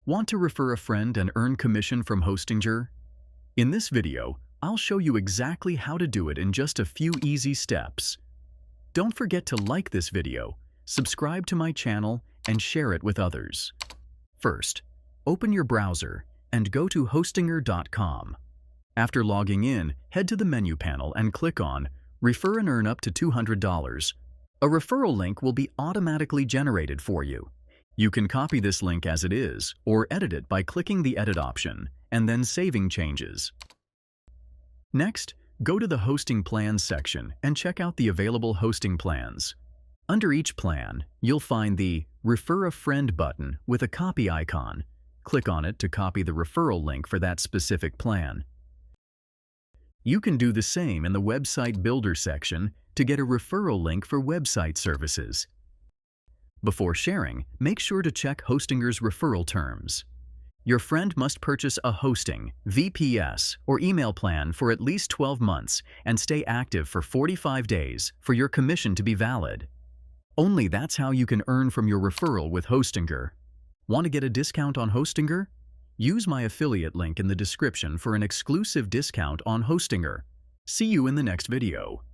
Want to refer a friend and earn commission from Hostinger? In this video, I'll show you exactly how to do it in just a few easy steps. Don't forget to like this video, subscribe to my channel, and share it with others. First, open your browser and go to hostinger.com. After logging in, head to the menu panel and click on Refer and Earn Up to $200. A referral link will be automatically generated for you. You can copy this link as it is or edit it by clicking the Edit option and then saving changes. Next, go to the Hosting Plans section and check out the available hosting plans. Under each plan, you'll find the Refer a Friend button with a copy icon. Click on it to copy the referral link for that specific plan. You can do the same in the Website Builder section to get a referral link for website services. Before sharing, make sure to check Hostinger's referral terms. Your friend must purchase a hosting, VPS, or email plan for at least 12 months and stay active for 45 days for your commission to be valid. Only that's how you can earn from your referral with Hostinger. Want to get a discount on Hostinger? Use my affiliate link in the description for an exclusive discount on Hostinger. See you in the next video.